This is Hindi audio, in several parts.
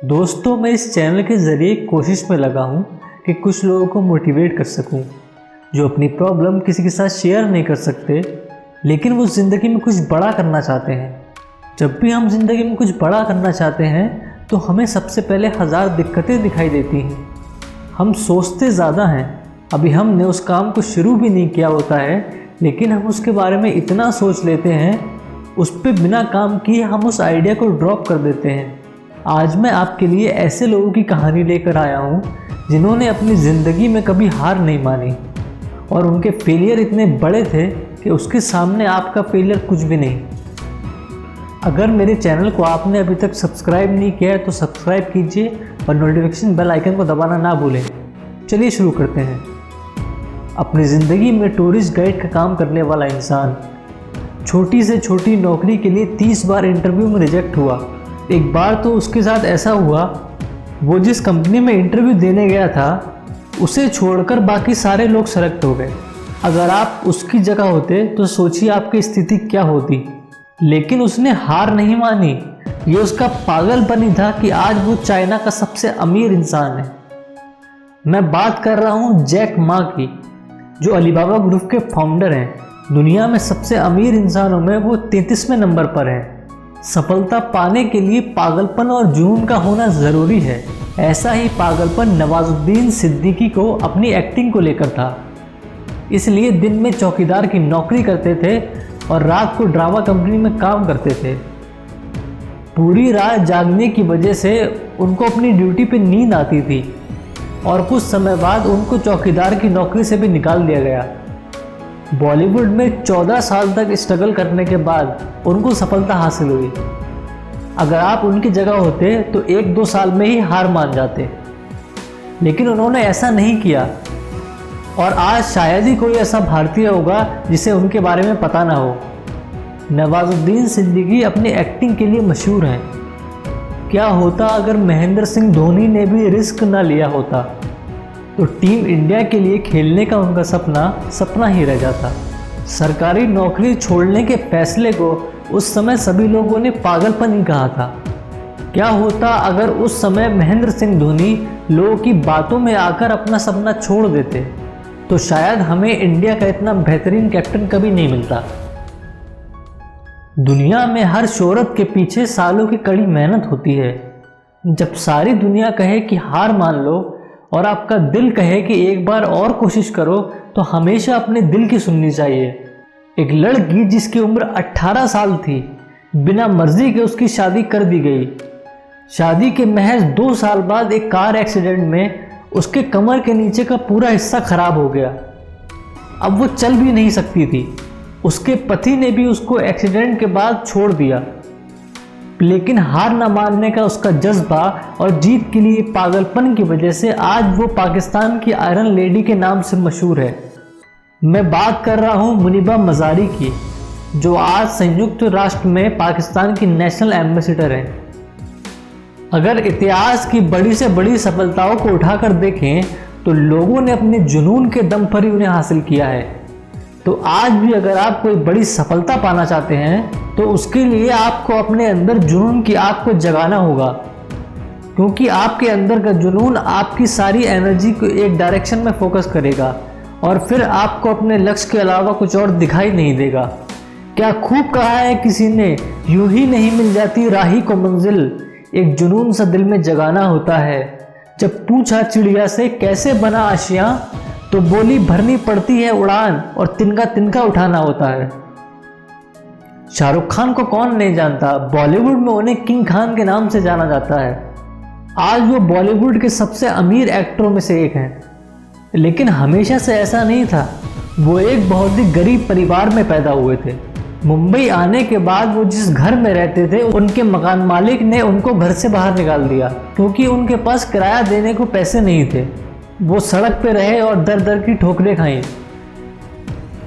दोस्तों, मैं इस चैनल के ज़रिए कोशिश में लगा हूँ कि कुछ लोगों को मोटिवेट कर सकूँ जो अपनी प्रॉब्लम किसी के साथ शेयर नहीं कर सकते, लेकिन वो ज़िंदगी में कुछ बड़ा करना चाहते हैं। जब भी हम ज़िंदगी में कुछ बड़ा करना चाहते हैं तो हमें सबसे पहले हज़ार दिक्कतें दिखाई देती हैं। हम सोचते ज़्यादा हैं, अभी हमने उस काम को शुरू भी नहीं किया होता है, लेकिन हम उसके बारे में इतना सोच लेते हैं, उस पर बिना काम किए हम उस आइडिया को ड्रॉप कर देते हैं। आज मैं आपके लिए ऐसे लोगों की कहानी लेकर आया हूँ जिन्होंने अपनी ज़िंदगी में कभी हार नहीं मानी और उनके फेलियर इतने बड़े थे कि उसके सामने आपका फेलियर कुछ भी नहीं। अगर मेरे चैनल को आपने अभी तक सब्सक्राइब नहीं किया है तो सब्सक्राइब कीजिए और नोटिफिकेशन बेल आइकन को दबाना ना भूलें। चलिए शुरू करते हैं। अपनी ज़िंदगी में टूरिस्ट गाइड का काम करने वाला इंसान छोटी से छोटी नौकरी के लिए 30 बार इंटरव्यू में रिजेक्ट हुआ। एक बार तो उसके साथ ऐसा हुआ, वो जिस कंपनी में इंटरव्यू देने गया था उसे छोड़कर बाकी सारे लोग सेलेक्ट हो गए। अगर आप उसकी जगह होते तो सोचिए आपकी स्थिति क्या होती। लेकिन उसने हार नहीं मानी। ये उसका पागलपन ही था कि आज वो चाइना का सबसे अमीर इंसान है। मैं बात कर रहा हूँ जैक मा की, जो अलीबाबा ग्रुप के फाउंडर हैं। दुनिया में सबसे अमीर इंसानों में वो 33वें नंबर पर हैं। सफलता पाने के लिए पागलपन और जुनून का होना ज़रूरी है। ऐसा ही पागलपन नवाजुद्दीन सिद्दीकी को अपनी एक्टिंग को लेकर था। इसलिए दिन में चौकीदार की नौकरी करते थे और रात को ड्रामा कंपनी में काम करते थे। पूरी रात जागने की वजह से उनको अपनी ड्यूटी पे नींद आती थी और कुछ समय बाद उनको चौकीदार की नौकरी से भी निकाल दिया गया। बॉलीवुड में 14 साल तक स्ट्रगल करने के बाद उनको सफलता हासिल हुई। अगर आप उनकी जगह होते तो 1-2 साल में ही हार मान जाते, लेकिन उन्होंने ऐसा नहीं किया। और आज शायद ही कोई ऐसा भारतीय होगा जिसे उनके बारे में पता ना हो। नवाजुद्दीन सिद्दीकी अपनी एक्टिंग के लिए मशहूर हैं। क्या होता अगर महेंद्र सिंह धोनी ने भी रिस्क ना लिया होता तो टीम इंडिया के लिए खेलने का उनका सपना ही रह जाता। सरकारी नौकरी छोड़ने के फैसले को उस समय सभी लोगों ने पागलपन ही कहा था। क्या होता अगर उस समय महेंद्र सिंह धोनी लोगों की बातों में आकर अपना सपना छोड़ देते तो शायद हमें इंडिया का इतना बेहतरीन कैप्टन कभी नहीं मिलता। दुनिया में हर शोहरत के पीछे सालों की कड़ी मेहनत होती है। जब सारी दुनिया कहे कि हार मान लो और आपका दिल कहे कि एक बार और कोशिश करो, तो हमेशा अपने दिल की सुननी चाहिए। एक लड़की जिसकी उम्र 18 साल थी, बिना मर्जी के उसकी शादी कर दी गई। शादी के महज 2 साल बाद एक कार एक्सीडेंट में उसके कमर के नीचे का पूरा हिस्सा खराब हो गया। अब वो चल भी नहीं सकती थी। उसके पति ने भी उसको एक्सीडेंट के बाद छोड़ दिया, लेकिन हार न मानने का उसका जज्बा और जीत के लिए पागलपन की वजह से आज वो पाकिस्तान की आयरन लेडी के नाम से मशहूर है। मैं बात कर रहा हूँ मुनीबा मज़ारी की, जो आज संयुक्त राष्ट्र में पाकिस्तान की नेशनल एम्बेसडर हैं। अगर इतिहास की बड़ी से बड़ी सफलताओं को उठाकर देखें तो लोगों ने अपने जुनून के दम पर ही उन्हें हासिल किया है। तो आज भी अगर आप कोई बड़ी सफलता पाना चाहते हैं तो उसके लिए आपको अपने अंदर जुनून की आग को जगाना होगा, क्योंकि आपके अंदर का जुनून आपकी सारी एनर्जी को एक डायरेक्शन में फोकस करेगा और फिर आपको अपने लक्ष्य के अलावा कुछ और दिखाई नहीं देगा। क्या खूब कहा है किसी ने, यूं ही नहीं मिल जाती राही को मंजिल, एक जुनून सा दिल में जगाना होता है। जब पूछा चिड़िया से कैसे बना आशियां तो बोली भरनी पड़ती है उड़ान और तिनका तिनका उठाना होता है। शाहरुख खान को कौन नहीं जानता, बॉलीवुड में उन्हें किंग खान के नाम से जाना जाता है। आज वो बॉलीवुड के सबसे अमीर एक्टरों में से एक हैं, लेकिन हमेशा से ऐसा नहीं था। वो एक बहुत ही गरीब परिवार में पैदा हुए थे। मुंबई आने के बाद वो जिस घर में रहते थे उनके मकान मालिक ने उनको घर से बाहर निकाल दिया, क्योंकि उनके पास किराया देने को पैसे नहीं थे। वो सड़क पे रहे और दर दर की ठोकरें खाई,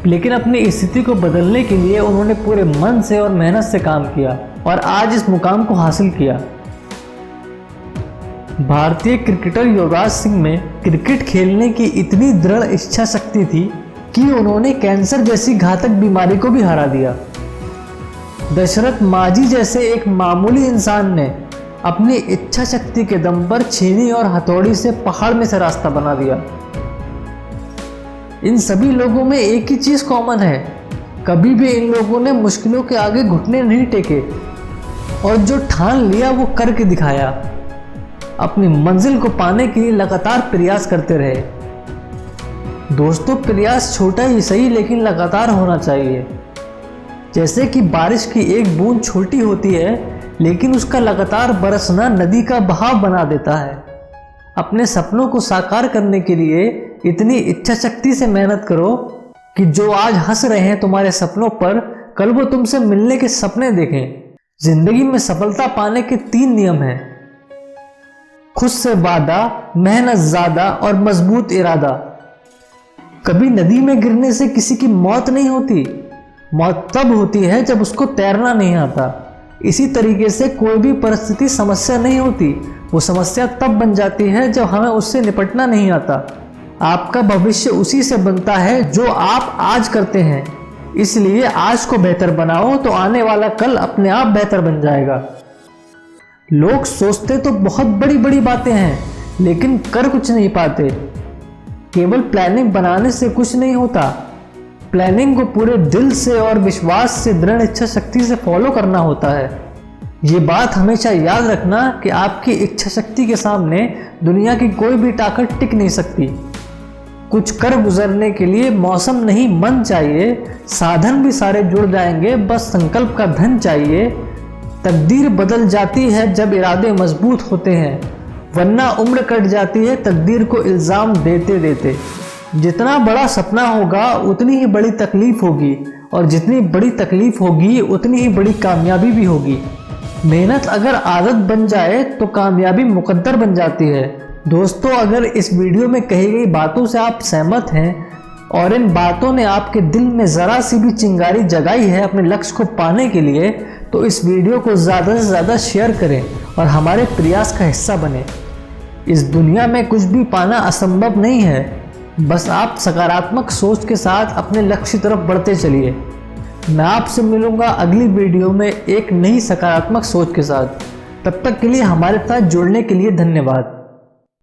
लेकिन अपनी स्थिति को बदलने के लिए उन्होंने पूरे मन से और मेहनत से काम किया और आज इस मुकाम को हासिल किया। भारतीय क्रिकेटर युवराज सिंह में क्रिकेट खेलने की इतनी दृढ़ इच्छा शक्ति थी कि उन्होंने कैंसर जैसी घातक बीमारी को भी हरा दिया। दशरथ माझी जैसे एक मामूली इंसान ने अपनी इच्छा शक्ति के दम पर छीनी और हथौड़ी से पहाड़ में से रास्ता बना दिया। इन सभी लोगों में एक ही चीज कॉमन है, कभी भी इन लोगों ने मुश्किलों के आगे घुटने नहीं टेके और जो ठान लिया वो करके दिखाया। अपनी मंजिल को पाने के लिए लगातार प्रयास करते रहे। दोस्तों, प्रयास छोटा ही सही लेकिन लगातार होना चाहिए। जैसे कि बारिश की एक बूंद छोटी होती है लेकिन उसका लगातार बरसना नदी का बहाव बना देता है। अपने सपनों को साकार करने के लिए इतनी इच्छा शक्ति से मेहनत करो कि जो आज हंस रहे हैं तुम्हारे सपनों पर, कल वो तुमसे मिलने के सपने देखें। जिंदगी में सफलता पाने के 3 नियम हैं: खुद से वादा, मेहनत ज्यादा और मजबूत इरादा। कभी नदी में गिरने से किसी की मौत नहीं होती, मौत तब होती है जब उसको तैरना नहीं आता। इसी तरीके से कोई भी परिस्थिति समस्या नहीं होती, वो समस्या तब बन जाती है जब हमें उससे निपटना नहीं आता। आपका भविष्य उसी से बनता है जो आप आज करते हैं, इसलिए आज को बेहतर बनाओ तो आने वाला कल अपने आप बेहतर बन जाएगा। लोग सोचते तो बहुत बड़ी बड़ी बातें हैं लेकिन कर कुछ नहीं पाते। केवल प्लानिंग बनाने से कुछ नहीं होता, प्लानिंग को पूरे दिल से और विश्वास से, दृढ़ इच्छा शक्ति से फॉलो करना होता है। ये बात हमेशा याद रखना कि आपकी इच्छा शक्ति के सामने दुनिया की कोई भी ताकत टिक नहीं सकती। कुछ कर गुजरने के लिए मौसम नहीं मन चाहिए, साधन भी सारे जुड़ जाएंगे, बस संकल्प का धन चाहिए। तकदीर बदल जाती है जब इरादे मजबूत होते हैं, वरना उम्र कट जाती है तकदीर को इल्ज़ाम देते देते। जितना बड़ा सपना होगा उतनी ही बड़ी तकलीफ होगी और जितनी बड़ी तकलीफ होगी उतनी ही बड़ी कामयाबी भी होगी। मेहनत अगर आदत बन जाए तो कामयाबी मुकद्दर बन जाती है। दोस्तों, अगर इस वीडियो में कही गई बातों से आप सहमत हैं और इन बातों ने आपके दिल में ज़रा सी भी चिंगारी जगाई है अपने लक्ष्य को पाने के लिए, तो इस वीडियो को ज़्यादा से ज़्यादा शेयर करें और हमारे प्रयास का हिस्सा बने। इस दुनिया में कुछ भी पाना असंभव नहीं है, बस आप सकारात्मक सोच के साथ अपने लक्ष्य की तरफ बढ़ते चलिए। मैं आपसे मिलूंगा अगली वीडियो में एक नई सकारात्मक सोच के साथ। तब तक के लिए हमारे साथ जुड़ने के लिए धन्यवाद।